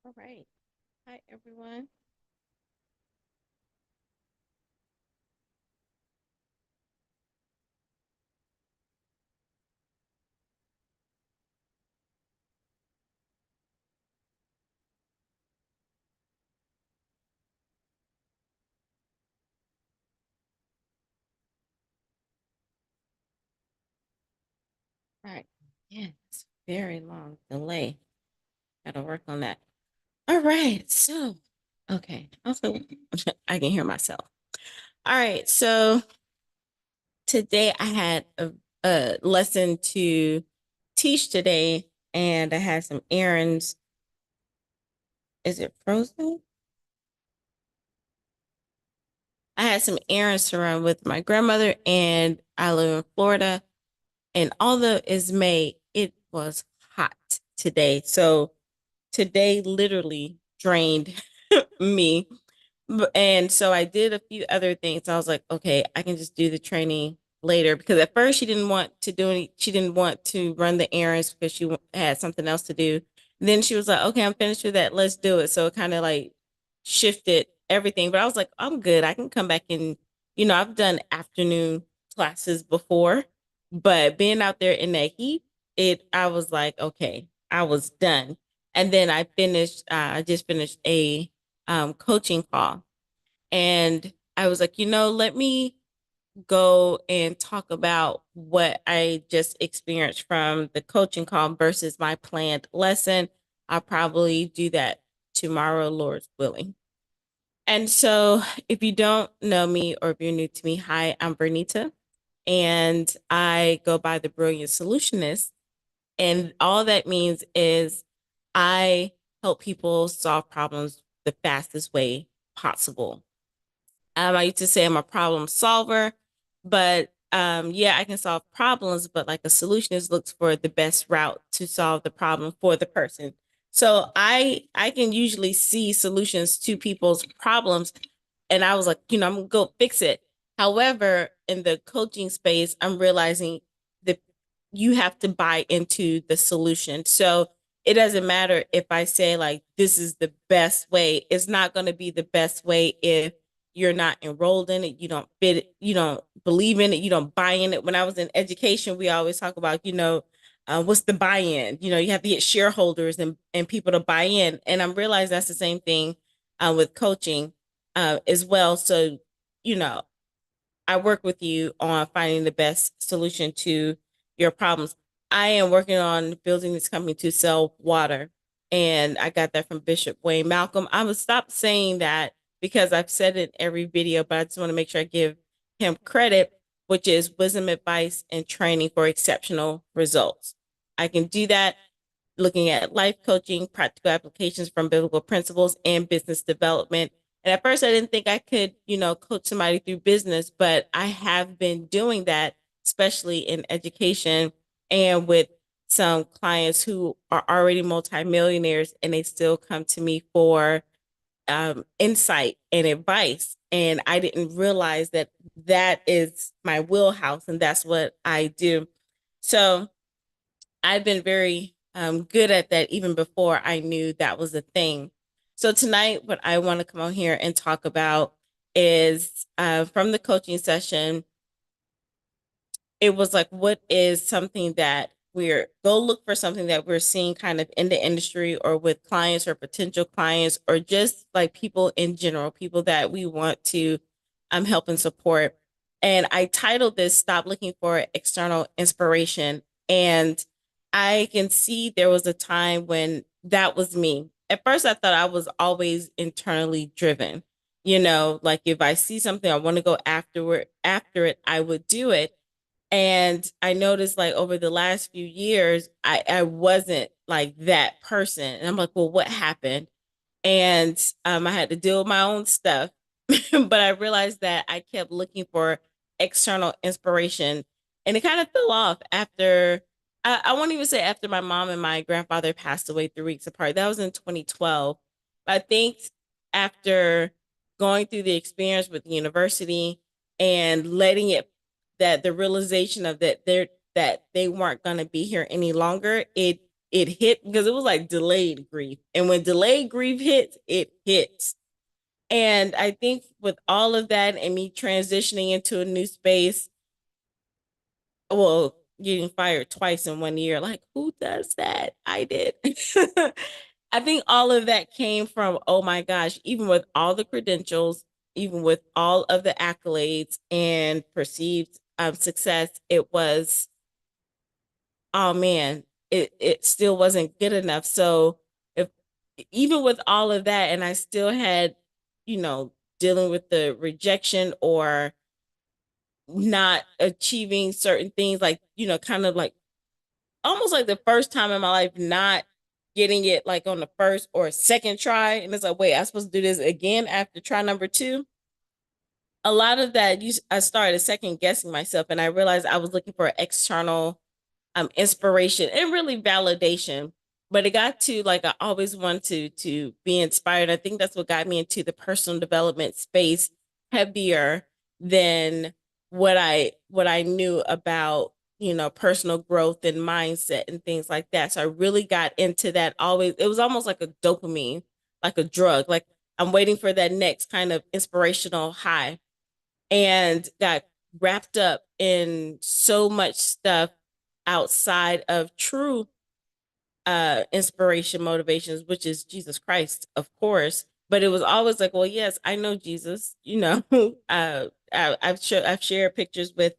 All right. Hi, everyone. All right. Yeah, it's a very long delay. Gotta work on that. All right. So, okay. Also, I can hear myself. All right. So today I had a lesson to teach today, and I had some errands. Is it frozen? I had some errands to run with my grandmother, and I live in Florida. And although it's May, it was hot today. So today literally drained me. And so I did a few other things. I was like, okay, I can just do the training later because at first she didn't want to do any, she didn't want to run the errands because she had something else to do. Then she was like, okay, I'm finished with that. Let's do it. So it kind of like shifted everything. But I was like, I'm good. I can come back and, I've done afternoon classes before, but being out there in that heat, I was like, okay, I was done. And then I just finished a coaching call. And I was like, let me go and talk about what I just experienced from the coaching call versus my planned lesson. I'll probably do that tomorrow, Lord's willing. And so, if you don't know me or if you're new to me, hi, I'm Bernita, and I go by the Brilliant Solutionist. And all that means is I help people solve problems the fastest way possible. I used to say I'm a problem solver, but yeah, I can solve problems, but like a solutionist looks for the best route to solve the problem for the person. So I can usually see solutions to people's problems, and I was like, I'm gonna go fix it. However, in the coaching space, I'm realizing that you have to buy into the solution. So it doesn't matter if I say like this is the best way. It's not going to be the best way if you're not enrolled in it, you don't fit it, you don't believe in it, you don't buy in it. When I was in education, we always talk about, what's the buy-in? You have to get shareholders and people to buy in. And I'm realizing that's the same thing with coaching as well. So, you know, I work with you on finding the best solution to your problems. I am working on building this company to sell water. And I got that from Bishop Wayne Malcolm. I'm going to stop saying that because I've said it in every video, but I just want to make sure I give him credit, which is wisdom, advice, and training for exceptional results. I can do that looking at life coaching, practical applications from biblical principles, and business development. And at first, I didn't think I could, coach somebody through business, but I have been doing that, especially in education and with some clients who are already multimillionaires and they still come to me for insight and advice. And I didn't realize that that is my wheelhouse and that's what I do. So I've been very good at that even before I knew that was a thing. So tonight, what I want to come on here and talk about is from the coaching session. It was like, what is something that we're go look for something that we're seeing kind of in the industry or with clients or potential clients or just like people in general, people that we want to help and support. And I titled this Stop Looking for External Inspiration. And I can see there was a time when that was me. At first, I thought I was always internally driven. Like if I see something I want to go after it, I would do it. And I noticed like over the last few years, I wasn't like that person. And I'm like, well, what happened? And I had to deal with my own stuff. But I realized that I kept looking for external inspiration. And it kind of fell off after, I won't even say after my mom and my grandfather passed away 3 weeks apart. That was in 2012. I think after going through the experience with the university and letting it, that the realization of that they weren't going to be here any longer, it it hit, because it was like delayed grief. And when delayed grief hits, it hits. And I think with all of that and me transitioning into a new space, well, getting fired twice in 1 year, like who does that? I did. I think all of that came from, oh my gosh, even with all the credentials, even with all of the accolades and perceived success, it was, oh man, it still wasn't good enough. So if even with all of that, and I still had, you know, dealing with the rejection or not achieving certain things, like, you know, kind of like almost like the first time in my life not getting it like on the first or second try. And it's like, wait, I'm supposed to do this again after try number two. A lot of that, I started second guessing myself, and I realized I was looking for external inspiration and really validation. But it got to like I always wanted to be inspired. I think that's what got me into the personal development space heavier than what I knew about, you know, personal growth and mindset and things like that. So I really got into that. Always, it was almost like a dopamine, like a drug. Like I'm waiting for that next kind of inspirational high, and got wrapped up in so much stuff outside of true inspiration motivations, which is Jesus Christ, of course. But it was always like, well, yes, I know Jesus, you know. I've shared pictures with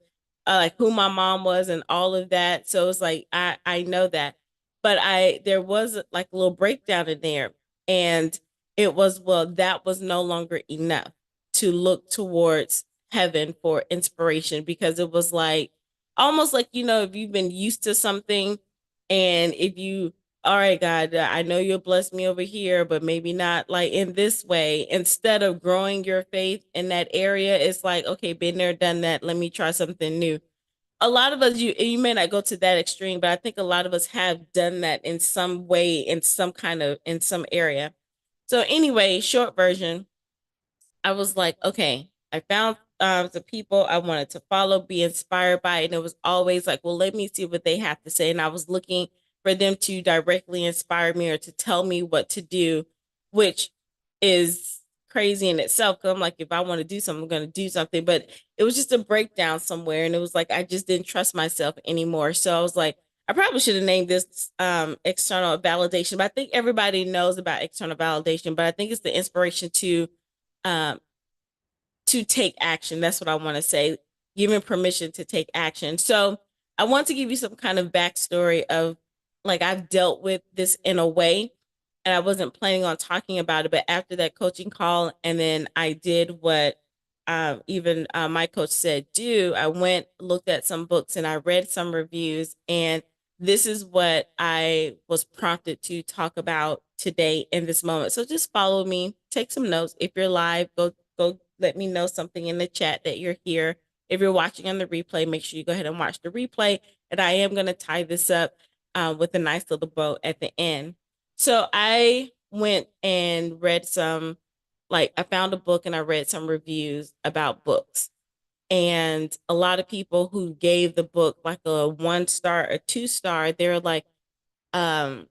like who my mom was and all of that, so it's like I know that. But I there was like a little breakdown in there, and it was, well, that was no longer enough to look towards heaven for inspiration, because it was like almost like, you know, if you've been used to something, and if you, all right, God, I know you'll bless me over here, but maybe not like in this way. Instead of growing your faith in that area, it's like, okay, been there, done that. Let me try something new. A lot of us, you may not go to that extreme, but I think a lot of us have done that in some way, in some kind of, in some area. So anyway, short version, I was like, okay, I found the people I wanted to follow, be inspired by, and it was always like, well, let me see what they have to say. And I was looking for them to directly inspire me or to tell me what to do, which is crazy in itself. Cause I'm like, if I want to do something, I'm going to do something. But it was just a breakdown somewhere. And it was like, I just didn't trust myself anymore. So I was like, I probably should have named this external validation, but I think everybody knows about external validation, but I think it's the inspiration um, to take action. That's what I want to say. Giving permission to take action. So I want to give you some kind of backstory of like I've dealt with this in a way, and I wasn't planning on talking about it. But after that coaching call, and then I did what even my coach said do. I went, looked at some books, and I read some reviews, and this is what I was prompted to talk about today in this moment. So just follow me, take some notes. If you're live, go let me know something in the chat that you're here. If you're watching on the replay, make sure you go ahead and watch the replay. And I am going to tie this up with a nice little bow at the end. So I went and read some, like I found a book and I read some reviews about books. And a lot of people who gave the book like a 1 star or 2 star, they're like, um,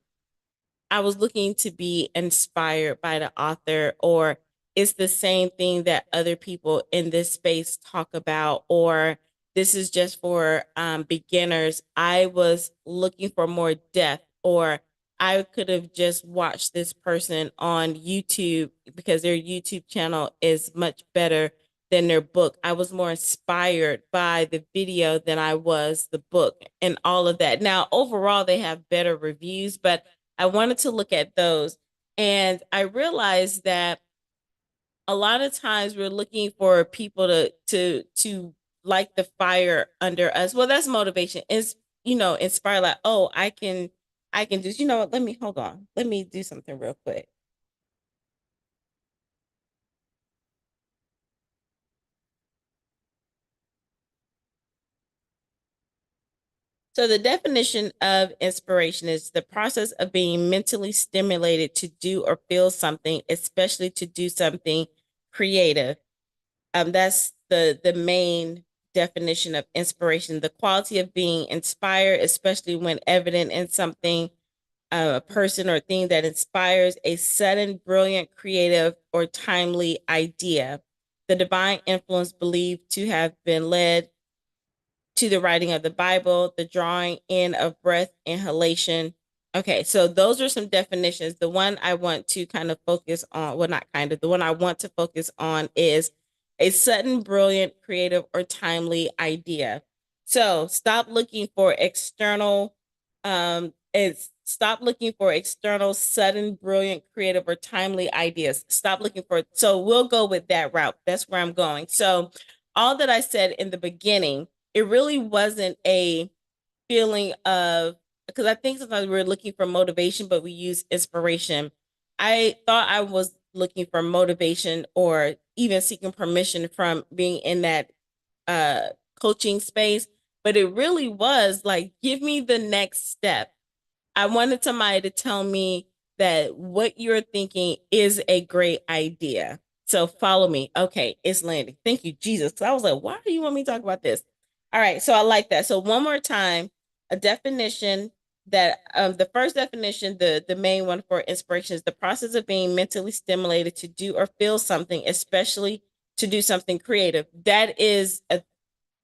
I was looking to be inspired by the author, or it's the same thing that other people in this space talk about, or this is just for beginners. I was looking for more depth, or I could have just watched this person on YouTube because their YouTube channel is much better than their book. I was more inspired by the video than I was the book and all of that. Now, overall, they have better reviews, but I wanted to look at those. And I realized that a lot of times we're looking for people to light the fire under us. Well, that's motivation. Is, you know, inspire, like, oh, I can just, you know what, let me hold on. Let me do something real quick. So the definition of inspiration is the process of being mentally stimulated to do or feel something, especially to do something creative. That's the main definition of inspiration, the quality of being inspired, especially when evident in something a person or thing that inspires a sudden, brilliant, creative, or timely idea. The divine influence believed to have been led to the writing of the Bible, the drawing in of breath inhalation. Okay, so those are some definitions. The one I want to kind of focus on, well, not kind of, the one I want to focus on is a sudden, brilliant, creative, or timely idea. So stop looking for external, sudden, brilliant, creative, or timely ideas. Stop looking for, so we'll go with that route. That's where I'm going. So all that I said in the beginning, it really wasn't a feeling of, because I think sometimes we're looking for motivation, but we use inspiration. I thought I was looking for motivation or even seeking permission from being in that uh coaching space, but it really was like, give me the next step. I wanted somebody to tell me that what you're thinking is a great idea. So follow me. Okay, it's landing. Thank you, Jesus. So I was like, why do you want me to talk about this? All right, so I like that. So one more time, a definition that the first definition, the main one for inspiration is the process of being mentally stimulated to do or feel something, especially to do something creative. That is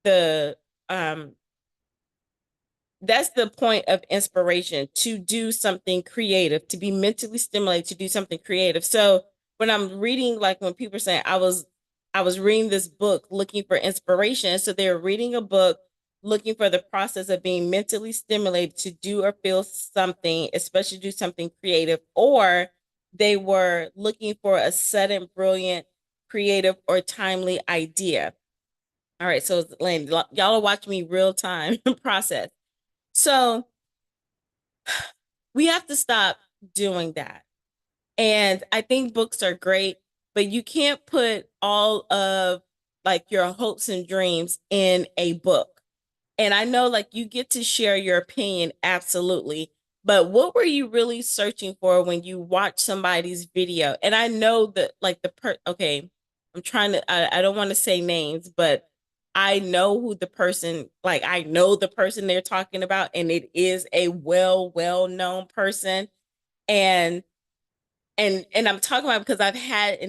the um that's the point of inspiration, to do something creative, to be mentally stimulated to do something creative. So when I'm reading, like when people are saying I was reading this book looking for inspiration, so they're reading a book looking for the process of being mentally stimulated to do or feel something, especially do something creative, or they were looking for a sudden, brilliant, creative, or timely idea. All right, so Lane, y'all are watching me real time process. So we have to stop doing that. And I think books are great, but you can't put all of like your hopes and dreams in a book. And I know like you get to share your opinion, absolutely. But what were you really searching for when you watch somebody's video? And I know that like okay, I'm trying to, I don't want to say names, but I know who the person, like I know the person they're talking about, and it is a well known person. And and I'm talking about because I've had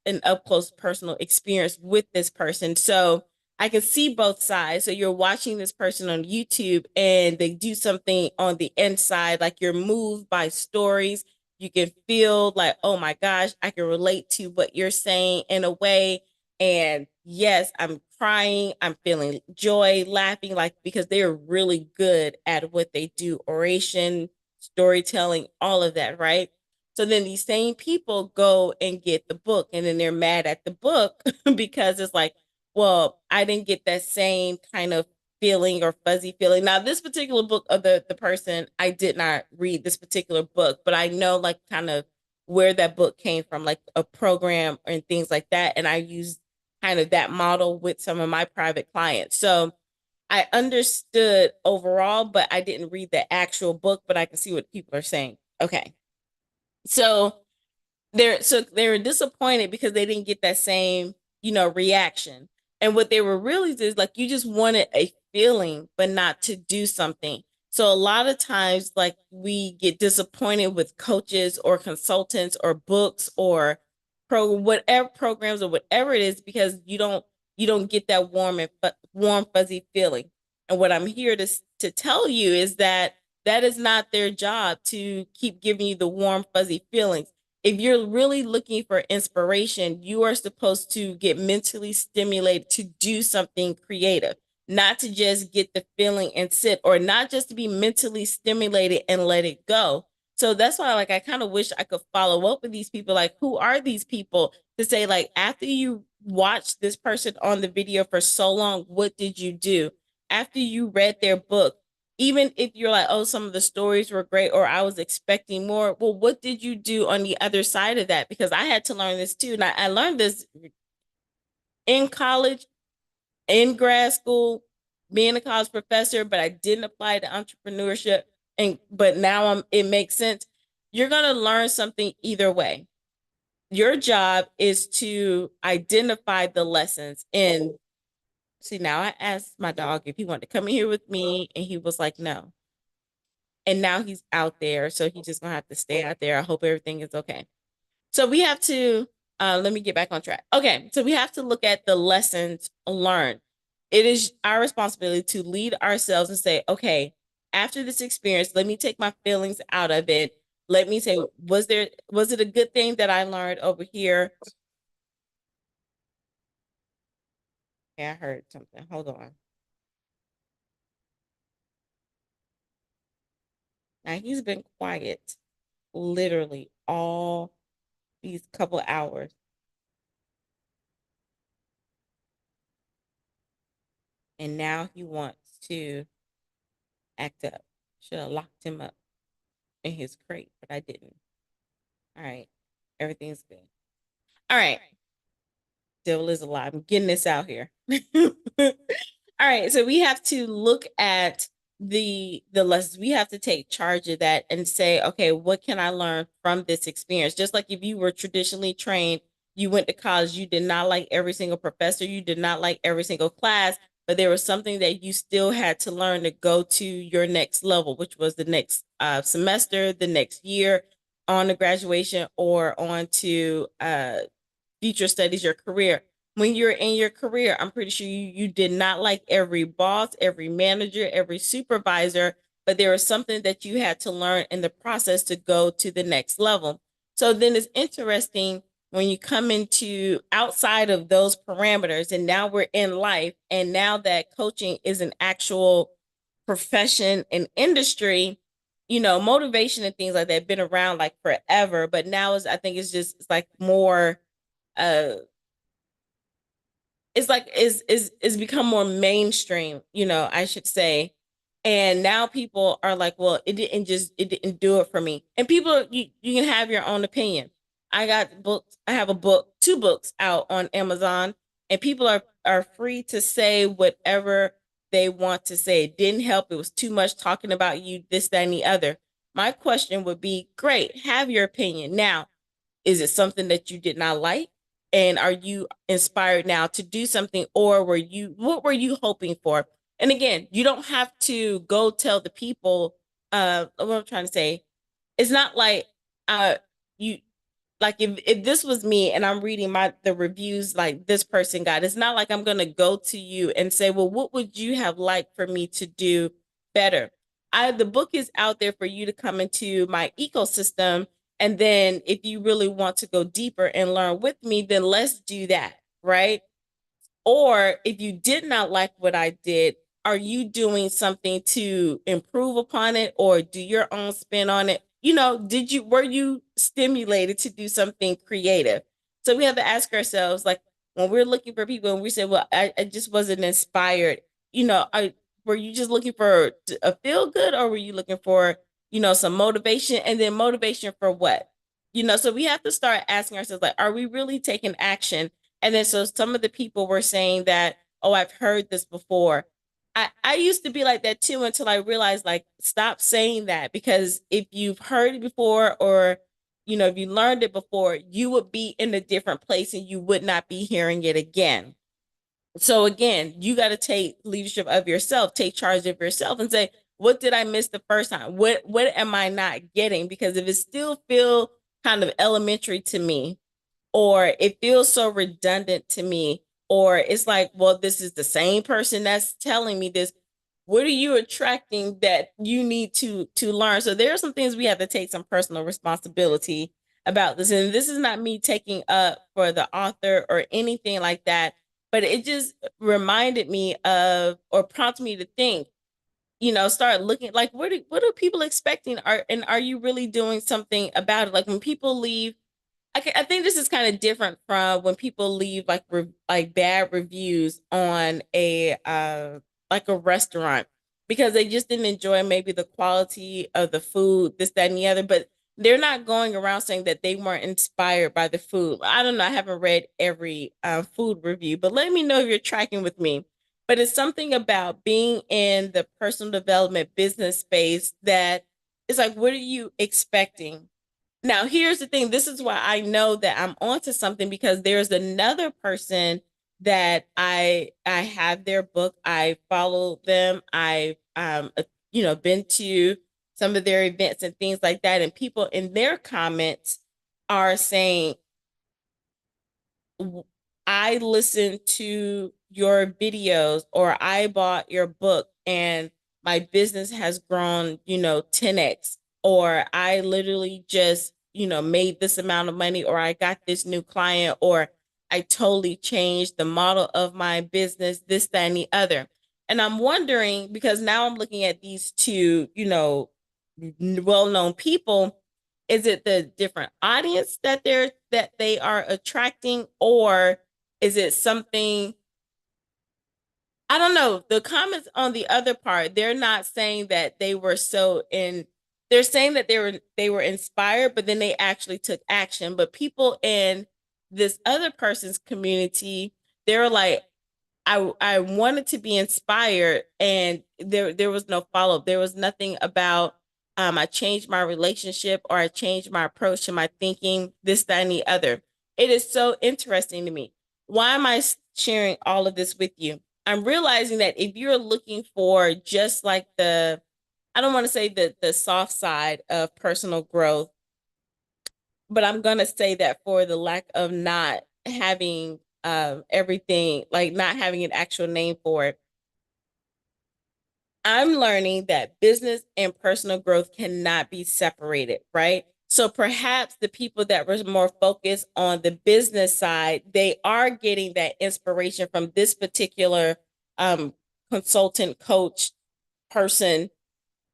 an up close personal experience with this person. So I can see both sides. So you're watching this person on YouTube and they do something on the inside, like you're moved by stories. You can feel like, oh my gosh, I can relate to what you're saying in a way. And yes, I'm crying, I'm feeling joy, laughing, like because they're really good at what they do, oration, storytelling, all of that, right? So then these same people go and get the book, and then they're mad at the book because it's like, well, I didn't get that same kind of feeling or fuzzy feeling. Now, this particular book of the person, I did not read this particular book, but I know like kind of where that book came from, like a program and things like that. And I used kind of that model with some of my private clients. So I understood overall, but I didn't read the actual book, but I can see what people are saying. Okay. So they were disappointed because they didn't get that same, reaction. And what they were really is like you just wanted a feeling, but not to do something. So a lot of times, like we get disappointed with coaches or consultants or books or whatever programs or whatever it is because you don't get that warm fuzzy feeling. And what I'm here to tell you is that that is not their job to keep giving you the warm fuzzy feelings. If you're really looking for inspiration, you are supposed to get mentally stimulated to do something creative, not to just get the feeling and sit, or not just to be mentally stimulated and let it go. So that's why, like, I kind of wish I could follow up with these people. Like, who are these people to say, like, after you watch this person on the video for so long, what did you do? After you read their book, even if you're like, oh, some of the stories were great or I was expecting more, well, what did you do on the other side of that? Because I had to learn this too. And I learned this in college, in grad school, being a college professor, but I didn't apply to entrepreneurship. But now it makes sense. You're gonna learn something either way. Your job is to identify the lessons. And see, now I asked my dog if he wanted to come in here with me, and he was like, no. and now he's out there, so he's just gonna have to stay out there. I hope everything is okay. So we have to let me get back on track. Okay, so we have to look at the lessons learned. It is our responsibility to lead ourselves and say, okay, after this experience, let me take my feelings out of it. Let me say, was it a good thing that I learned over here? Yeah, I heard something. Hold on. Now he's been quiet literally all these couple hours, and now he wants to act up. Should have locked him up in his crate, but I didn't. All right. Everything's good. All right. Devil is alive. I'm getting this out here. All right. So we have to look at the lessons. We have to take charge of that and say, okay, what can I learn from this experience? Just like if you were traditionally trained, you went to college, you did not like every single professor, you did not like every single class, but there was something that you still had to learn to go to your next level, which was the next semester, the next year on the graduation or on to future studies, your career. When you're in your career, I'm pretty sure you did not like every boss, every manager, every supervisor, but there was something that you had to learn in the process to go to the next level. So then it's interesting when you come into outside of those parameters, and now we're in life, and now that coaching is an actual profession and industry, motivation and things like that have been around like forever, but now is I think it's like more uh it's like is become more mainstream, I should say. And now people are like, well, it didn't do it for me. And people, you can have your own opinion. I have a book, two books out on Amazon, and people are free to say whatever they want to say. It didn't help. It was too much talking about you, this, that, and the other. My question would be, great, have your opinion. Now, is it something that you did not like? And are you inspired now to do something, or what were you hoping for? And again, you don't have to go tell the people what I'm trying to say. It's not like you like if this was me and I'm reading the reviews like this person got, it's not like I'm gonna go to you and say, well, what would you have liked for me to do better? The book is out there for you to come into my ecosystem. And then if you really want to go deeper and learn with me, then let's do that, right? Or if you did not like what I did, are you doing something to improve upon it or do your own spin on it? Were you stimulated to do something creative? So we have to ask ourselves, like when we're looking for people and we say, well, I just wasn't inspired, were you just looking for a feel good or were you looking for, some motivation, and then motivation for what? So we have to start asking ourselves, like, are we really taking action? And then so some of the people were saying that, oh, I've heard this before. I used to be like that too until I realized, like, stop saying that, because if you've heard it before, or if you learned it before, you would be in a different place and you would not be hearing it again. So again, you got to take leadership of yourself, take charge of yourself, and say, what did I miss the first time? What am I not getting? Because if it still feel kind of elementary to me, or it feels so redundant to me, or it's like, well, this is the same person that's telling me this, what are you attracting that you need to learn? So there are some things we have to take some personal responsibility about this, and this is not me taking up for the author or anything like that, but it just reminded me of, or prompted me to think, start looking like, what are people expecting, are you really doing something about it? Like when people leave, I think this is kind of different from when people leave like bad reviews on a like a restaurant, because they just didn't enjoy maybe the quality of the food, this, that, and the other. But they're not going around saying that they weren't inspired by the food. I don't know. I haven't read every food review, but let me know if you're tracking with me. But it's something about being in the personal development business space that it's like, what are you expecting? Now, here's the thing. This is why I know that I'm onto something, because there's another person that I have their book. I follow them. I've been to some of their events and things like that. And people in their comments are saying, I listened to your videos or I bought your book and my business has grown, 10x, or I literally just, made this amount of money, or I got this new client, or I totally changed the model of my business, this, that, and the other. And I'm wondering, because now I'm looking at these two, well-known people, is it the different audience that they are attracting, or is it something? I don't know. The comments on the other part, they're not saying that they were so in, they're saying that they were inspired, but then they actually took action. But people in this other person's community, they're like, I wanted to be inspired, and there was no follow up. There was nothing about I changed my relationship or I changed my approach to my thinking, this, that, and the other. It is so interesting to me. Why am I sharing all of this with you? I'm realizing that if you're looking for just like I don't want to say the soft side of personal growth, but I'm gonna say that for the lack of not having everything, like not having an actual name for it, I'm learning that business and personal growth cannot be separated, right? So perhaps the people that were more focused on the business side, they are getting that inspiration from this particular um, consultant, coach, person,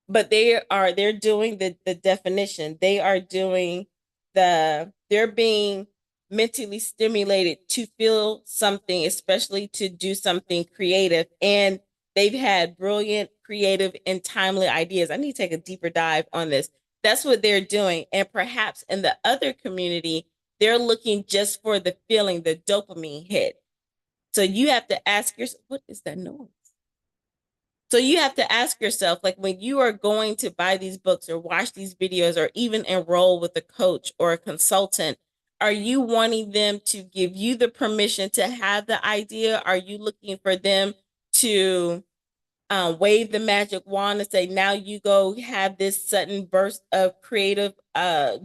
but they're doing the definition. They are doing they're being mentally stimulated to feel something, especially to do something creative, and they've had brilliant, creative, and timely ideas. I need to take a deeper dive on this. That's what they're doing. And perhaps in the other community, they're looking just for the feeling, the dopamine hit. So you have to ask yourself, what is that noise? So you have to ask yourself, like when you are going to buy these books or watch these videos or even enroll with a coach or a consultant, are you wanting them to give you the permission to have the idea? Are you looking for them to wave the magic wand and say, now you go have this sudden burst of creative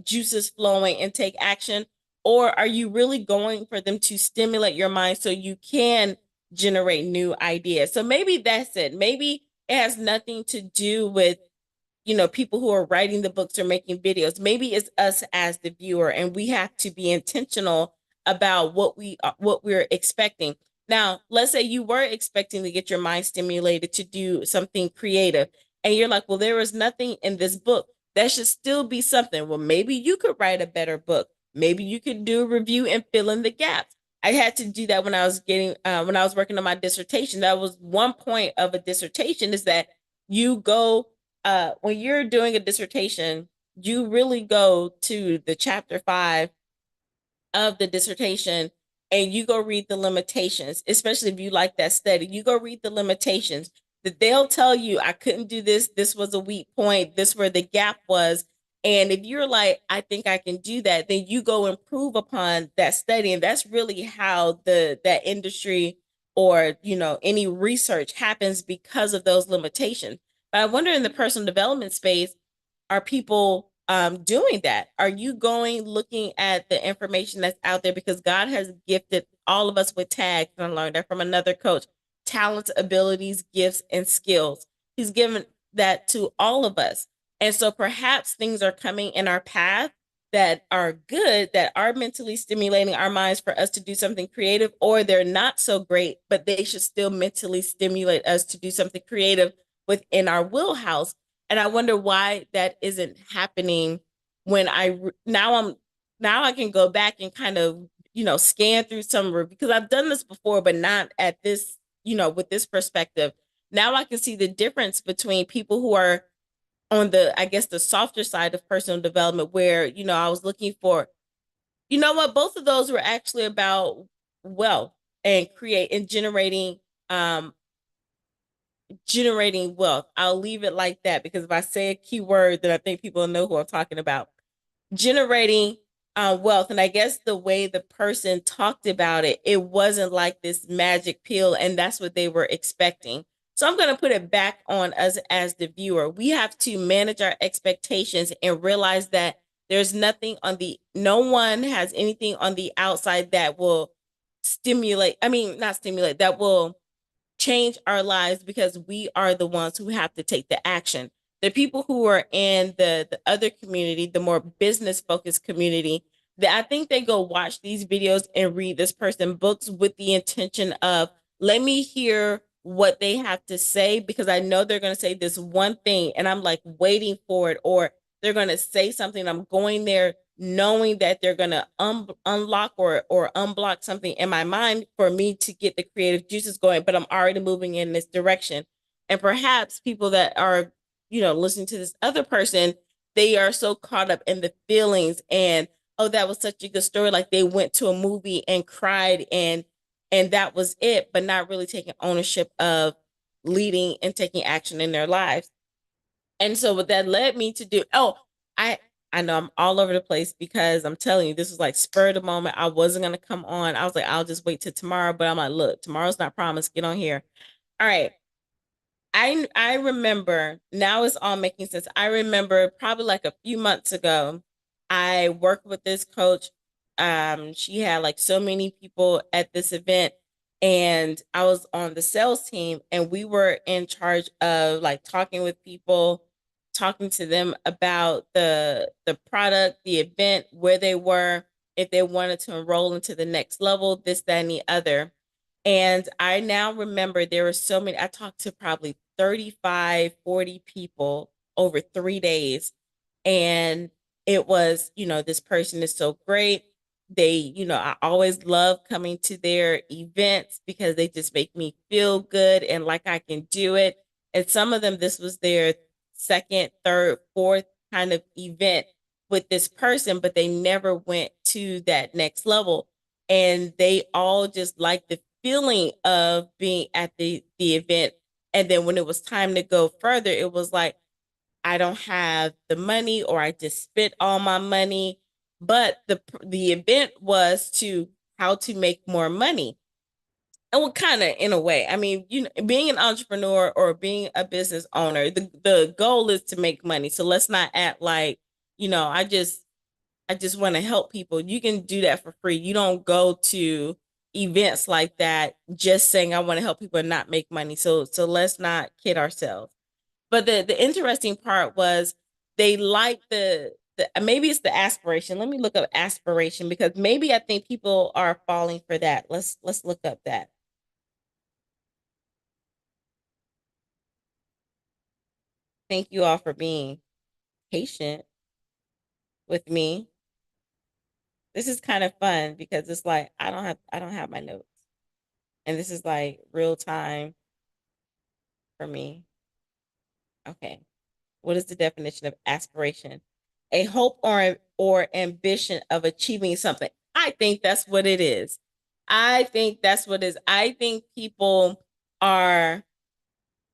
juices flowing and take action? Or are you really going for them to stimulate your mind so you can generate new ideas? So maybe that's it. Maybe it has nothing to do with people who are writing the books or making videos. Maybe it's us as the viewer, and we have to be intentional about what we're expecting. Now, let's say you were expecting to get your mind stimulated to do something creative, and you're like, well, there was nothing in this book. That should still be something. Well, maybe you could write a better book. Maybe you could do a review and fill in the gaps. I had to do that when I was working on my dissertation. That was one point of a dissertation, is that you go when you're doing a dissertation, you really go to the chapter 5 of the dissertation and you go read the limitations, especially if you like that study. You go read the limitations that they'll tell you, I couldn't do this. This was a weak point. This where the gap was. And if you're like, I think I can do that, then you go improve upon that study. And that's really how that industry or, any research happens, because of those limitations. But I wonder, in the personal development space, are people doing that? Are you going looking at the information that's out there? Because God has gifted all of us with tags, and I learned that from another coach: talents, abilities, gifts, and skills. He's given that to all of us. And so perhaps things are coming in our path that are good, that are mentally stimulating our minds for us to do something creative, or they're not so great, but they should still mentally stimulate us to do something creative within our wheelhouse. And I wonder why that isn't happening when now I can go back and kind of, scan through some, because I've done this before, but not at this, with this perspective. Now I can see the difference between people who are on I guess, the softer side of personal development, where, I was looking for, both of those were actually about wealth and create and um, generating wealth. I'll leave it like that, because if I say a key word, then I think people know who I'm talking about. Generating wealth. And I guess the way the person talked about it, it wasn't like this magic pill, and that's what they were expecting. So I'm going to put it back on us as the viewer. We have to manage our expectations and realize that there's nothing on the, no one has anything on the outside that will stimulate, I mean, not stimulate, that will change our lives, because we are the ones who have to take the action. The people who are in the other community, the more business focused community, that I think they go watch these videos and read this person books with the intention of, let me hear what they have to say, because I know they're going to say this one thing and I'm like waiting for it, or they're going to say something. I'm going there knowing that they're going to unlock or unblock something in my mind for me to get the creative juices going, but I'm already moving in this direction. And perhaps people that are, listening to this other person, they are so caught up in the feelings and, oh, that was such a good story. Like they went to a movie and cried and that was it, but not really taking ownership of leading and taking action in their lives. And so what that led me to do, I I know I'm all over the place because I'm telling you, this was like spur of the moment. I wasn't gonna come on. I was like, I'll just wait till tomorrow. But I'm like, look, tomorrow's not promised. Get on here. All right. I remember, now it's all making sense. I remember probably like a few months ago, I worked with this coach. She had like so many people at this event, and I was on the sales team, and we were in charge of like talking with people, talking to them about the product, the event, where they were, if they wanted to enroll into the next level, this, that, and the other. And I now remember there were so many, I talked to probably 35, 40 people over 3 days. And it was, this person is so great. They, I always love coming to their events because they just make me feel good and like I can do it. And some of them, this was their second, third, fourth kind of event with this person, but they never went to that next level. And they all just liked the feeling of being at the event. And then when it was time to go further, it was like, I don't have the money, or I just spent all my money. But the event was to how to make more money. And what kind of, in a way, I mean, being an entrepreneur or being a business owner, the goal is to make money. So let's not act like, I just want to help people. You can do that for free. You don't go to events like that just saying I want to help people and not make money. So let's not kid ourselves. But the interesting part was they like the maybe it's the aspiration. Let me look up aspiration, because maybe I think people are falling for that. Let's look up that. Thank you all for being patient with me. This is kind of fun because it's like I don't have my notes. And this is like real time for me. Okay. What is the definition of aspiration? A hope or ambition of achieving something. I think that's what it is. I think that's what it is. I think people are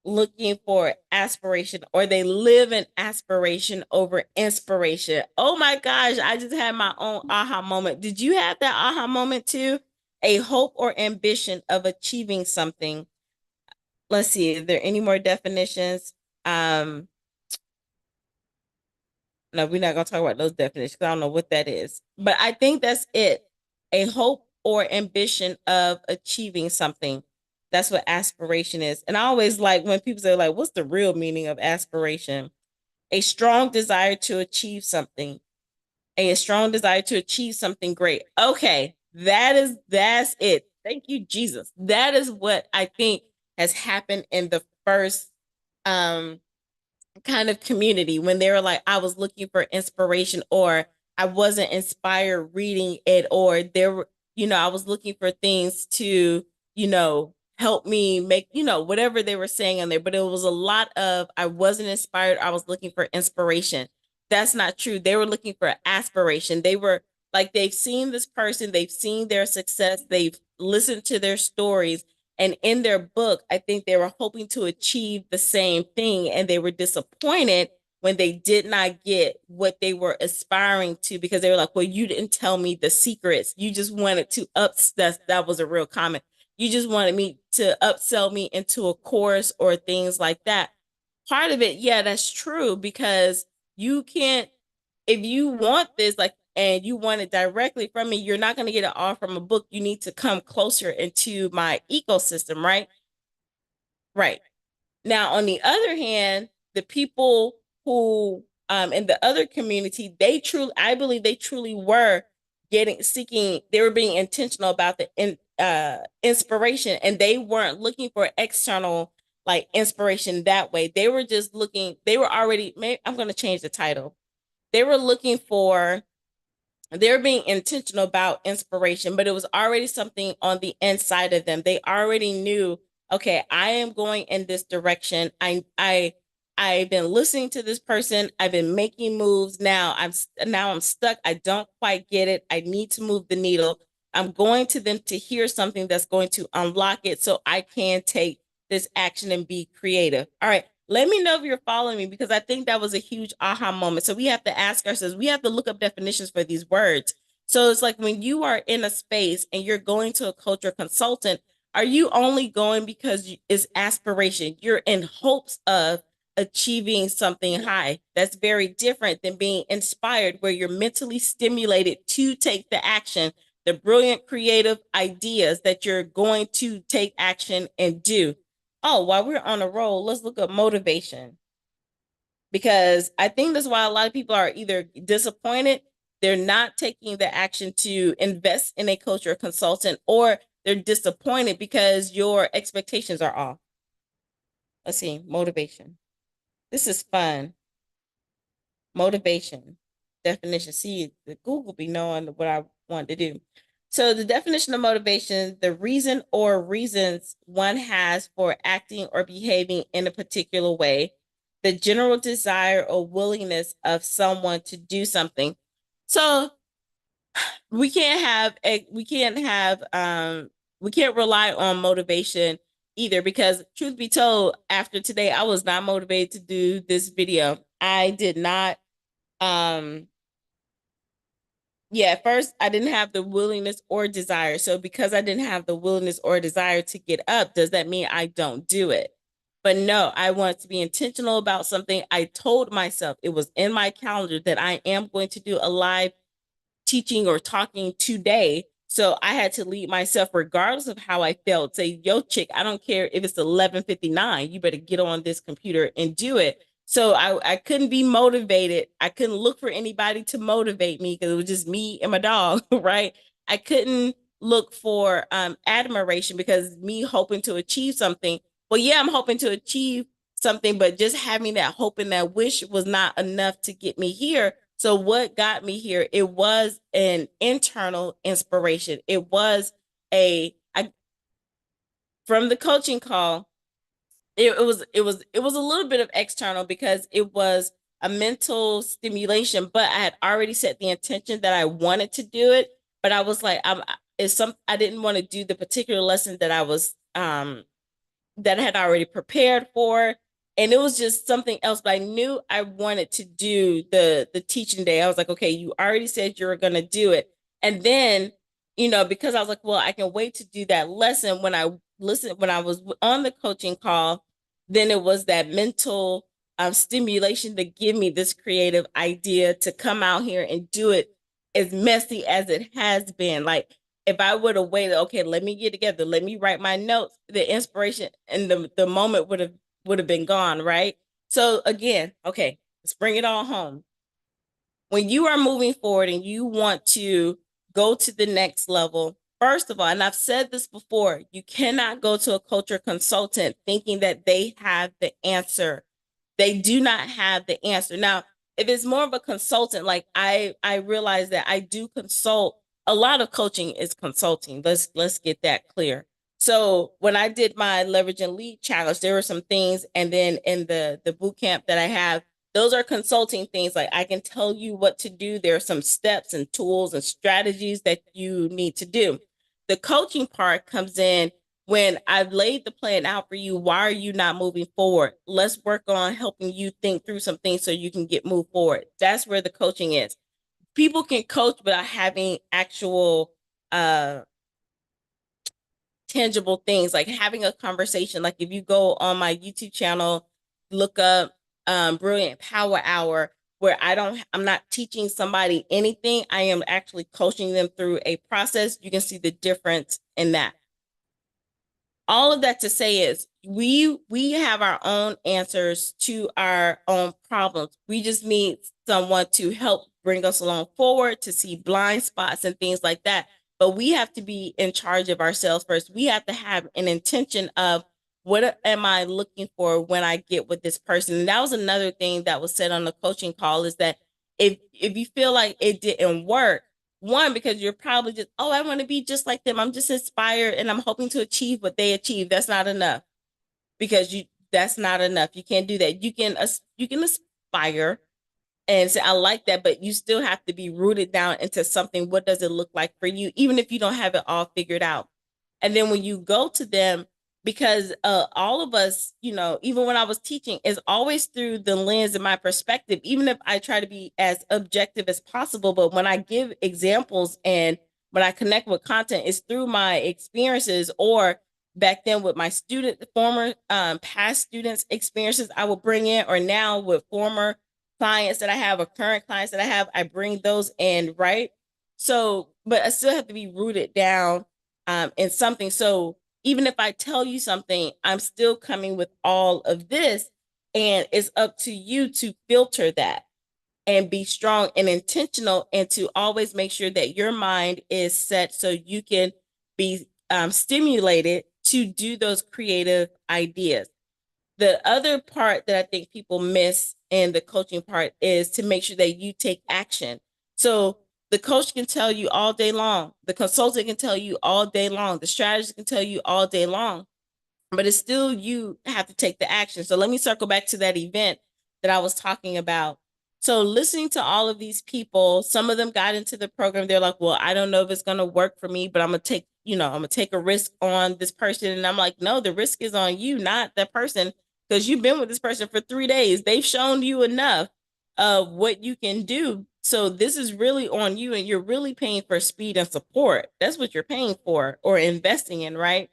looking for aspiration, or they live in aspiration over inspiration. Oh my gosh, I just had my own aha moment. Did you have that aha moment too? A hope or ambition of achieving something. Let's see, are there any more definitions? Um, no, we're not gonna talk about those definitions because I don't know what that is. But I think that's it. A hope or ambition of achieving something. That's what aspiration is. And I always like when people say, like, what's the real meaning of aspiration? A strong desire to achieve something. A strong desire to achieve something great. Okay, that's it. Thank you, Jesus. That is what I think has happened in the first um kind of community, when they were like, I was looking for inspiration, or I wasn't inspired reading it, or there were, I was looking for things to, help me make, whatever they were saying on there. But it was a lot of, I wasn't inspired. I was looking for inspiration. That's not true. They were looking for aspiration. They were like, they've seen this person, they've seen their success, they've listened to their stories, and in their book, I think they were hoping to achieve the same thing, and they were disappointed when they did not get what they were aspiring to, because they were like, well, you didn't tell me the secrets. You just wanted to up that was a real comment. You just wanted me to upsell me into a course or things like that. Part of it, yeah, that's true, because you can't, if you want this, like, and you want it directly from me, you're not going to get it all from a book. You need to come closer into my ecosystem, right? Right. Now, on the other hand, the people who in the other community, they truly, I believe they truly were seeking, they were being intentional about the inspiration, and they weren't looking for external like inspiration that way. They were just looking, they were already, maybe I'm going to change the title. They were looking for, they're being intentional about inspiration, but it was already something on the inside of them. They already knew, okay, I am going in this direction. I've been listening to this person. I've been making moves. Now I'm stuck. I don't quite get it. I need to move the needle. I'm going to them to hear something that's going to unlock it so I can take this action and be creative. All right. Let me know if you're following me, because I think that was a huge aha moment. So we have to ask ourselves, we have to look up definitions for these words. So it's like when you are in a space and you're going to a culture consultant, are you only going because it's aspiration? You're in hopes of achieving something high. That's very different than being inspired, where you're mentally stimulated to take the action, the brilliant creative ideas that you're going to take action and do. Oh, while we're on a roll, let's look up motivation, because I think that's why a lot of people are either disappointed, they're not taking the action to invest in a culture consultant, or they're disappointed because your expectations are off. Let's see, motivation. This is fun. Motivation definition. See, the Google be knowing what I want to do. So the definition of motivation, the reason or reasons one has for acting or behaving in a particular way, the general desire or willingness of someone to do something. So we can't rely on motivation either, because truth be told, after today, I was not motivated to do this video. I did not yeah, at first I didn't have the willingness or desire. So because I didn't have the willingness or desire to get up, does that mean I don't do it? But no, I wanted to be intentional about something. I told myself, it was in my calendar, that I am going to do a live teaching or talking today. So I had to lead myself regardless of how I felt. Say, yo, chick, I don't care if it's 11:59. You better get on this computer and do it. So I couldn't be motivated. I couldn't look for anybody to motivate me, because it was just me and my dog, right? I couldn't look for admiration, because me hoping to achieve something. Well, yeah, I'm hoping to achieve something, but just having that hope and that wish was not enough to get me here. So what got me here? It was an internal inspiration. It was from the coaching call. It was a little bit of external, because it was a mental stimulation, but I had already set the intention that I wanted to do it. But I was like, I didn't want to do the particular lesson that I was that I had already prepared for. And it was just something else, but I knew I wanted to do the teaching day. I was like, okay, you already said you were going to do it. And then, because I was like, well, I can wait to do that lesson. When I was on the coaching call, then it was that mental stimulation to give me this creative idea to come out here and do it, as messy as it has been. Like, if I would have waited, okay, let me get together, let me write my notes, the inspiration and the moment would have been gone, right? So again, okay, let's bring it all home. When you are moving forward and you want to go to the next level, first of all, and I've said this before, you cannot go to a culture consultant thinking that they have the answer. They do not have the answer. Now, if it's more of a consultant, like I realize that I do consult. A lot of coaching is consulting. Let's get that clear. So when I did my leverage and lead challenge, there were some things, and then in the boot camp that I have, those are consulting things. Like, I can tell you what to do. There are some steps and tools and strategies that you need to do. The coaching part comes in when I've laid the plan out for you. Why are you not moving forward? Let's work on helping you think through some things so you can get moved forward. That's where the coaching is. People can coach without having actual tangible things, like having a conversation. Like if you go on my YouTube channel, look up Brilliant Power Hour, where I'm not teaching somebody anything. I am actually coaching them through a process. You can see the difference in that. All of that to say is we have our own answers to our own problems. We just need someone to help bring us along forward, to see blind spots and things like that. But we have to be in charge of ourselves first. We have to have an intention of, what am I looking for when I get with this person? And that was another thing that was said on the coaching call, is that if you feel like it didn't work, one, because you're probably just, oh, I want to be just like them. I'm just inspired and I'm hoping to achieve what they achieve. That's not enough, because that's not enough. You can't do that. You can aspire and say, I like that, but you still have to be rooted down into something. What does it look like for you, even if you don't have it all figured out? And then when you go to them, because all of us, even when I was teaching, is always through the lens of my perspective, even if I try to be as objective as possible. But when I give examples and when I connect with content, it's through my experiences, or back then with my former past students' experiences I will bring in, or now with former clients that I have, or current clients that I have, I bring those in, right? So, but I still have to be rooted down in something. So even if I tell you something, I'm still coming with all of this, and it's up to you to filter that and be strong and intentional, and to always make sure that your mind is set so you can be stimulated to do those creative ideas. The other part that I think people miss in the coaching part is to make sure that you take action. So the coach can tell you all day long, the consultant can tell you all day long, the strategist can tell you all day long, but it's still, you have to take the action. So let me circle back to that event that I was talking about. So listening to all of these people, some of them got into the program. They're like, well, I don't know if it's going to work for me, but I'm going to take a risk on this person. And I'm like, no, the risk is on you, not that person, because you've been with this person for 3 days. They've shown you enough of what you can do. So this is really on you, and you're really paying for speed and support. That's what you're paying for or investing in, right?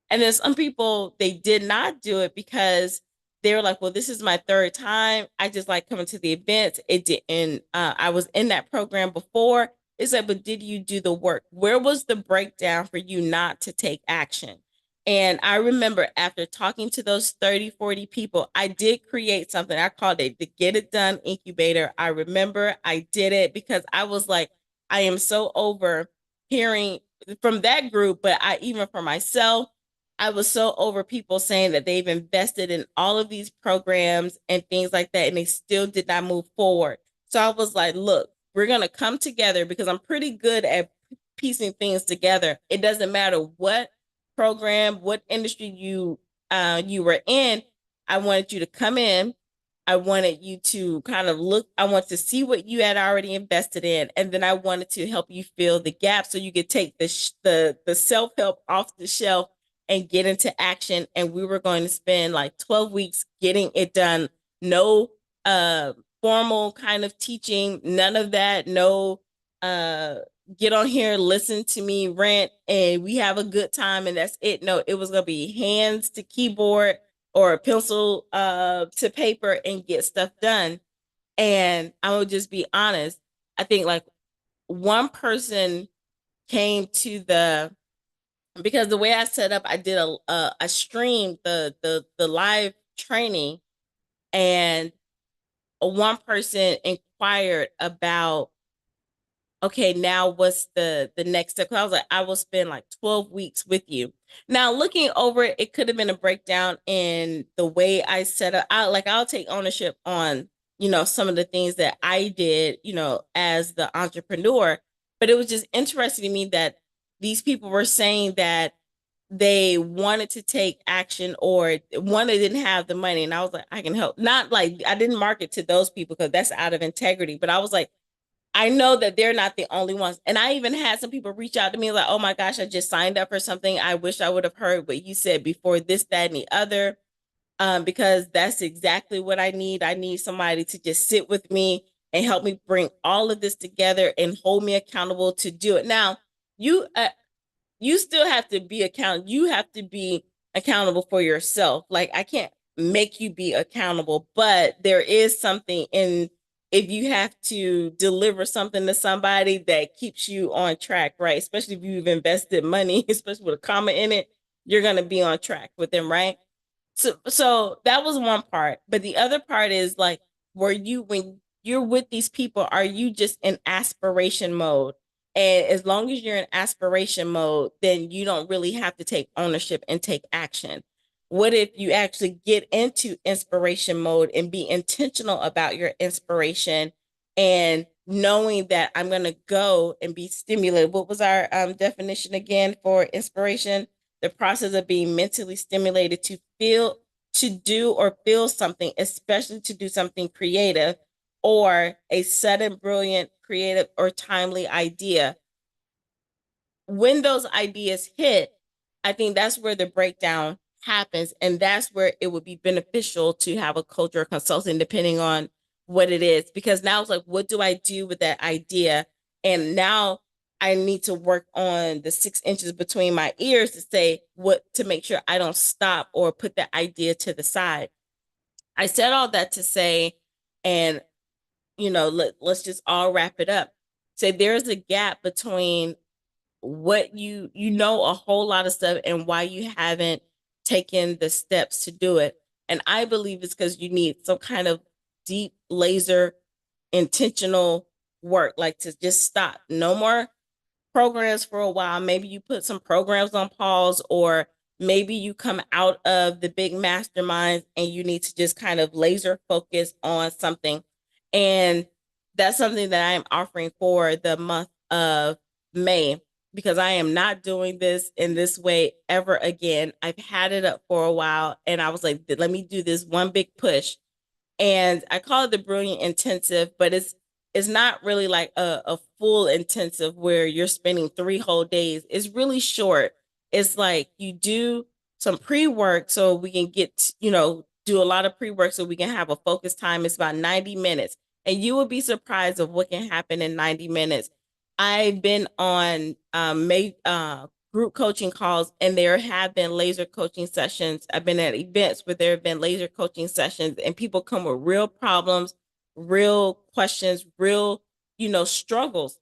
And then some people, they did not do it because they were like, well, this is my third time. I just like coming to the events. It didn't, I was in that program before. It's like, but did you do the work? Where was the breakdown for you not to take action? And I remember after talking to those 30, 40 people, I did create something. I called it the Get It Done Incubator. I remember I did it because I was like, I am so over hearing from that group, but even for myself, I was so over people saying that they've invested in all of these programs and things like that, and they still did not move forward. So I was like, look, we're going to come together, because I'm pretty good at piecing things together. It doesn't matter what program, what industry you were in. I wanted you to come in. I wanted you to kind of look, I want to see what you had already invested in. And then I wanted to help you fill the gap so you could take the self-help off the shelf and get into action. And we were going to spend like 12 weeks getting it done. No formal kind of teaching, none of that. No get on here, listen to me rant, and we have a good time, and that's it. No, it was gonna be hands to keyboard or pencil to paper and get stuff done. And I will just be honest, I think like one person came to the, because the way I set up, I did I streamed the live training, and one person inquired about, okay, now what's the next step? 'Cause I was like, I will spend like 12 weeks with you. Now looking over it, it could have been a breakdown in the way I set up. I'll take ownership on, some of the things that I did, as the entrepreneur. But it was just interesting to me that these people were saying that they wanted to take action, or one, they didn't have the money. And I was like, I can help. Not like I didn't market to those people because that's out of integrity. But I was like, I know that they're not the only ones. And I even had some people reach out to me like, oh my gosh, I just signed up for something. I wish I would have heard what you said before this, that, and the other. Because that's exactly what I need. I need somebody to just sit with me and help me bring all of this together and hold me accountable to do it. Now, you you still have to be accountable. You have to be accountable for yourself. Like I can't make you be accountable, but there is something in if you have to deliver something to somebody that keeps you on track, right? Especially if you've invested money, especially with a comma in it, you're going to be on track with them, right? So that was one part, but the other part is like, were you when you're with these people, are you just in aspiration mode? And as long as you're in aspiration mode, then you don't really have to take ownership and take action. What if you actually get into inspiration mode and be intentional about your inspiration and knowing that I'm going to go and be stimulated? What was our definition again for inspiration? The process of being mentally stimulated to feel, to do or feel something, especially to do something creative or a sudden, brilliant, creative, or timely idea. When those ideas hit, I think that's where the breakdown happens. And that's where it would be beneficial to have a coach or a consultant, depending on what it is. Because now it's like, what do I do with that idea? And now I need to work on the 6 inches between my ears to say what to make sure I don't stop or put that idea to the side. I said all that to say, and let's just all wrap it up. Say there's a gap between what you know a whole lot of stuff and why you haven't taken the steps to do it. And I believe it's because you need some kind of deep laser intentional work, like to just stop. No more programs for a while. Maybe you put some programs on pause, or maybe you come out of the big masterminds and you need to just kind of laser focus on something. And that's something that I am offering for the month of May, because I am not doing this in this way ever again. I've had it up for a while and I was like, let me do this one big push, and I call it the Brilliant Intensive, but it's not really like a full intensive where you're spending 3 whole days. It's really short. It's like you do some pre-work so we can get, do a lot of pre-work so we can have a focus time. It's about 90 minutes. And you will be surprised of what can happen in 90 minutes. I've been on group coaching calls, and there have been laser coaching sessions. I've been at events where there have been laser coaching sessions, and people come with real problems, real questions, real, struggles,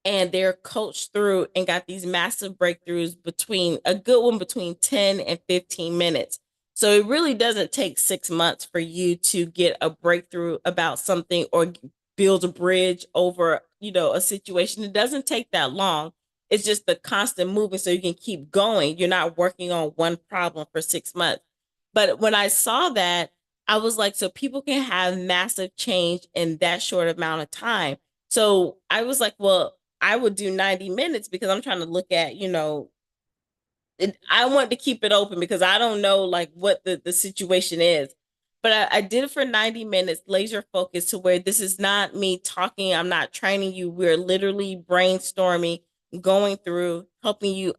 and they're coached through and got these massive breakthroughs between a good one between 10 and 15 minutes. So it really doesn't take 6 months for you to get a breakthrough about something or build a bridge over, a situation. It doesn't take that long. It's just the constant movement so you can keep going. You're not working on one problem for 6 months. But when I saw that, I was like, so people can have massive change in that short amount of time. So I was like, well, I would do 90 minutes because I'm trying to look at, I want to keep it open because I don't know like what the situation is. But I did it for 90 minutes, laser focused, to where this is not me talking. I'm not training you. We're literally brainstorming, going through, helping you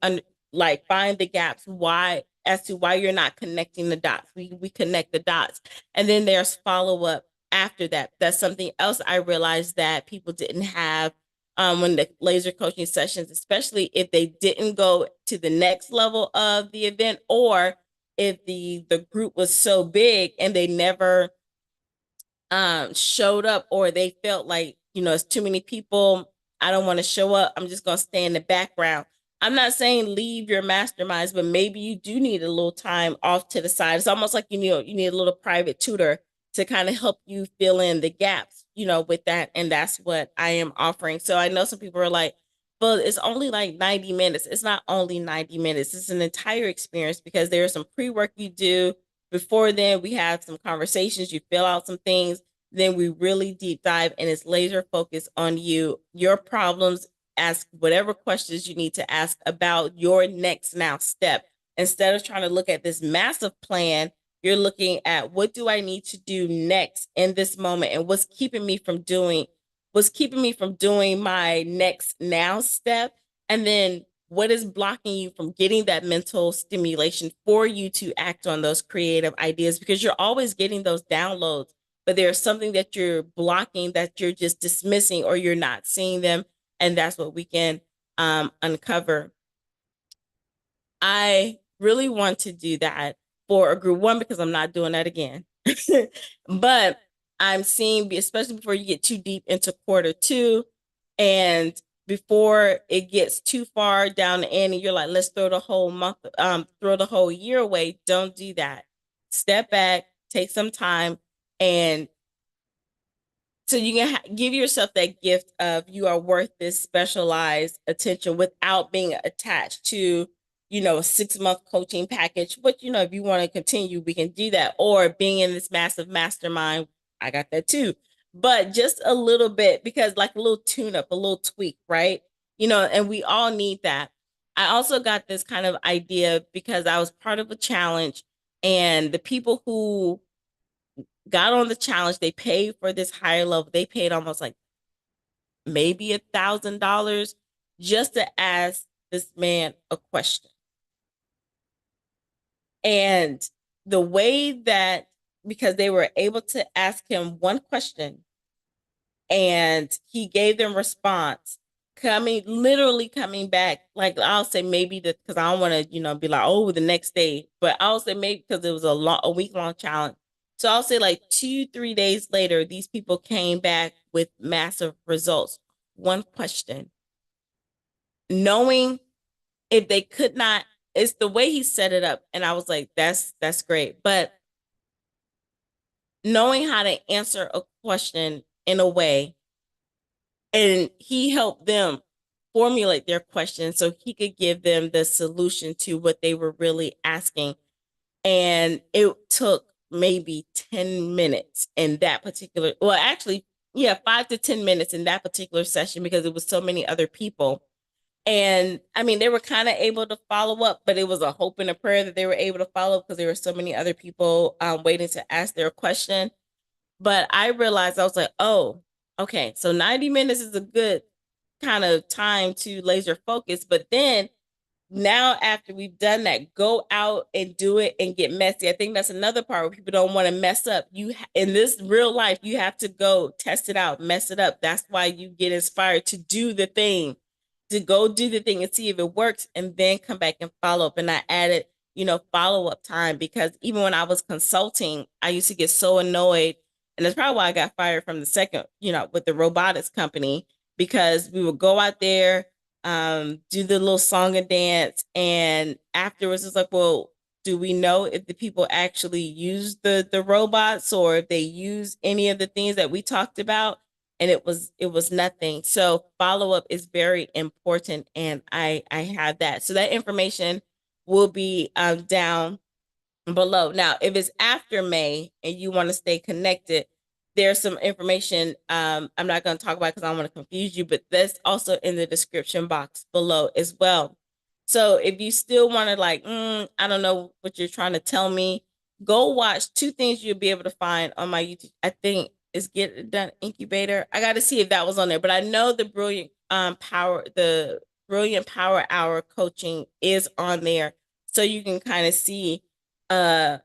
like find the gaps, why as to why you're not connecting the dots. We connect the dots. And then there's follow up after that. That's something else I realized that people didn't have when the laser coaching sessions, especially if they didn't go to the next level of the event, or if the group was so big and they never showed up, or they felt like, it's too many people, I don't want to show up, I'm just going to stay in the background. I'm not saying leave your masterminds, but maybe you do need a little time off to the side. It's almost like you need a little private tutor to kind of help you fill in the gaps, with that. And that's what I am offering. So I know some people are like, but it's only like 90 minutes. It's not only 90 minutes. It's an entire experience because there's some pre-work you do. Before then, we have some conversations, you fill out some things, then we really deep dive, and it's laser focused on you, your problems. Ask whatever questions you need to ask about your next now step. Instead of trying to look at this massive plan, you're looking at what do I need to do next in this moment, and what's keeping me from doing my next now step, and then what is blocking you from getting that mental stimulation for you to act on those creative ideas, because you're always getting those downloads, but there's something that you're blocking, that you're just dismissing, or you're not seeing them. And that's what we can uncover. I really want to do that for a group one because I'm not doing that again. But I'm seeing, especially before you get too deep into quarter two and before it gets too far down the end and you're like, let's throw the whole month, throw the whole year away. Don't do that. Step back, take some time, and so you can give yourself that gift of you are worth this specialized attention without being attached to, a 6 month coaching package. But if you want to continue, we can do that. Or being in this massive mastermind, I got that too. But just a little bit, because like a little tune up, a little tweak, right? And we all need that. I also got this kind of idea because I was part of a challenge, and the people who got on the challenge, they paid for this higher level. They paid almost like maybe $1,000 just to ask this man a question. And the way that, because they were able to ask him one question and he gave them response, literally coming back, like I'll say maybe because I don't want to, be like, oh, the next day, but I'll say maybe because it was a week-long challenge. So I'll say like 2, 3 days later, these people came back with massive results. One question, knowing if they could not, it's the way he set it up. And I was like, that's great. But knowing how to answer a question in a way, and he helped them formulate their question so he could give them the solution to what they were really asking. And it took maybe 10 minutes in that particular, well, actually, yeah, 5 to 10 minutes in that particular session because it was so many other people. And I mean, they were kind of able to follow up, but it was a hope and a prayer that they were able to follow up because there were so many other people waiting to ask their question. But I realized, I was like, oh, okay, so 90 minutes is a good kind of time to laser focus. But then now after we've done that, go out and do it and get messy. I think that's another part where people don't want to mess up. In this real life, you have to go test it out, mess it up. That's why you get inspired to do the thing, to go do the thing and see if it works, and then come back and follow up. And I added, follow up time, because even when I was consulting, I used to get so annoyed. And that's probably why I got fired from the second, with the robotics company, because we would go out there, do the little song and dance, and afterwards it's like, well, do we know if the people actually use the robots or if they use any of the things that we talked about? And it was nothing. So follow up is very important, and I have that. So that information will be down below. Now, if it's after May and you want to stay connected, there's some information I'm not going to talk about because I don't want to confuse you, but that's also in the description box below as well. So if you still want to, like, I don't know what you're trying to tell me, go watch two things you'll be able to find on my YouTube. I think it's Get It Done Incubator. I got to see if that was on there, but I know the Brilliant Power Hour coaching is on there, so you can kind of see uh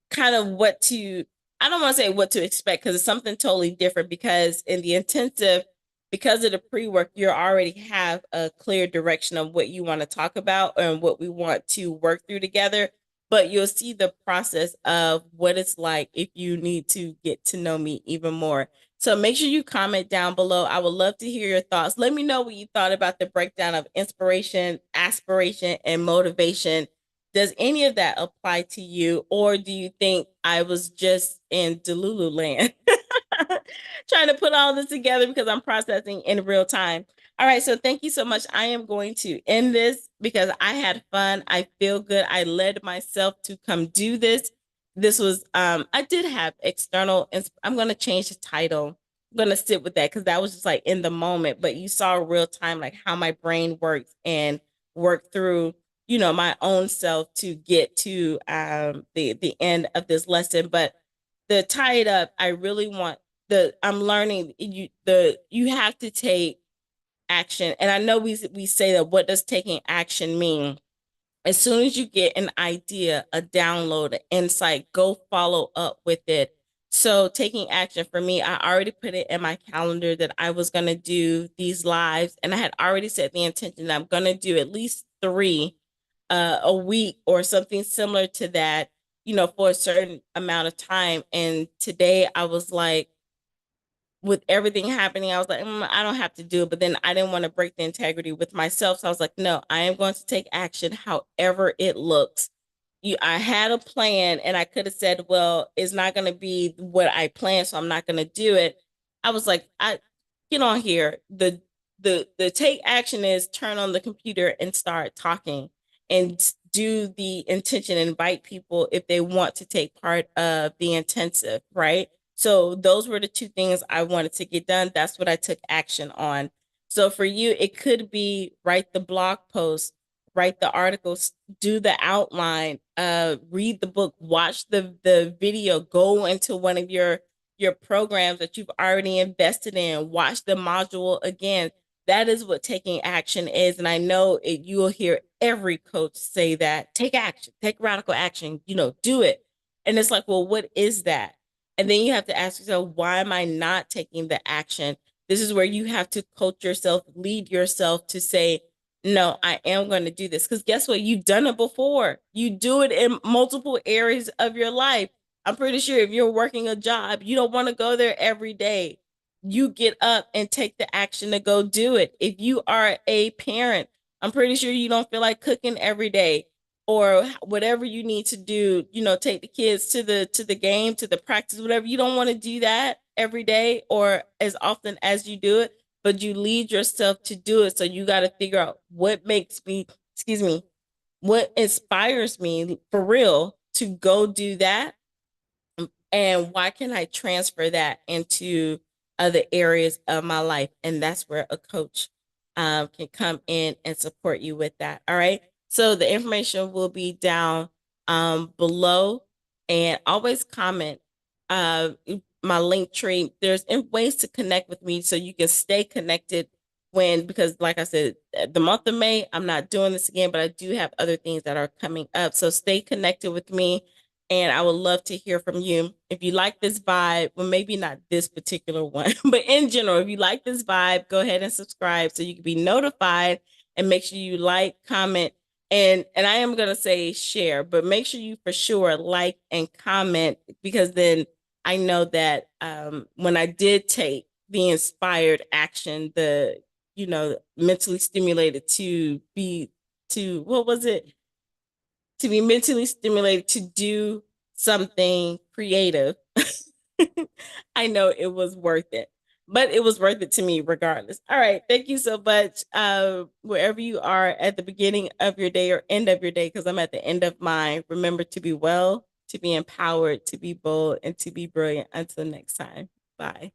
kind of what to, I don't want to say what to expect because it's something totally different, because in the intensive, because of the pre-work, you already have a clear direction of what you want to talk about and what we want to work through together. But you'll see the process of what it's like if you need to get to know me even more. So make sure you comment down below. I would love to hear your thoughts. Let me know what you thought about the breakdown of inspiration, aspiration, and motivation. Does any of that apply to you, or do you think I was just in Delulu land trying to put all this together because I'm processing in real time? All right, so thank you so much. I am going to end this because I had fun. I feel good. I led myself to come do this. This was I did have external, I'm going to change the title. I'm going to sit with that because that was just like in the moment, but you saw real time like how my brain works and work through, my own self to get to the end of this lesson. But to tie it up, I really want I'm learning you have to take action. And I know we say that, what does taking action mean? As soon as you get an idea, a download, an insight, go follow up with it. So taking action for me, I already put it in my calendar that I was going to do these lives, and I had already set the intention that I'm going to do at least 3 a week or something similar to that, for a certain amount of time. And today I was like, with everything happening, I was like, I don't have to do it. But then I didn't want to break the integrity with myself. So I was like, no, I am going to take action however it looks. I had a plan and I could have said, well, it's not going to be what I planned, so I'm not going to do it. I was like, I get on here. The take action is turn on the computer and start talking and do the intention, invite people if they want to take part of the intensive, right? So those were the two things I wanted to get done. That's what I took action on. So for you, it could be write the blog post, write the articles, do the outline, read the book, watch the video, go into one of your programs that you've already invested in, watch the module again. That is what taking action is. And I know you will hear every coach say that, take action, take radical action, do it. And it's like, well, what is that? And then you have to ask yourself, why am I not taking the action? This is where you have to coach yourself, lead yourself to say, no, I am going to do this. Because guess what? You've done it before. You do it in multiple areas of your life. I'm pretty sure if you're working a job, you don't want to go there every day. You get up and take the action to go do it. If you are a parent, I'm pretty sure you don't feel like cooking every day or whatever you need to do, take the kids to the game, to the practice, whatever. You don't want to do that every day or as often as you do it, but you lead yourself to do it. So you got to figure out what makes me, excuse me, what inspires me for real to go do that, and why can I transfer that into other areas of my life? And that's where a coach can come in and support you with that. All right. So the information will be down below, and always comment uh, my link tree. There's ways to connect with me so you can stay connected because like I said, the month of May, I'm not doing this again, but I do have other things that are coming up. So stay connected with me, and I would love to hear from you. If you like this vibe, well, maybe not this particular one, but in general, if you like this vibe, go ahead and subscribe so you can be notified, and make sure you like, comment, and I am gonna say share, but make sure you for sure like and comment, because then I know that when I did take the inspired action, the mentally stimulated to what was it? To be mentally stimulated to do something creative. I know it was worth it, but it was worth it to me regardless. All right. Thank you so much. Wherever you are at the beginning of your day or end of your day, because I'm at the end of mine, remember to be well, to be empowered, to be bold, and to be brilliant. Until next time. Bye.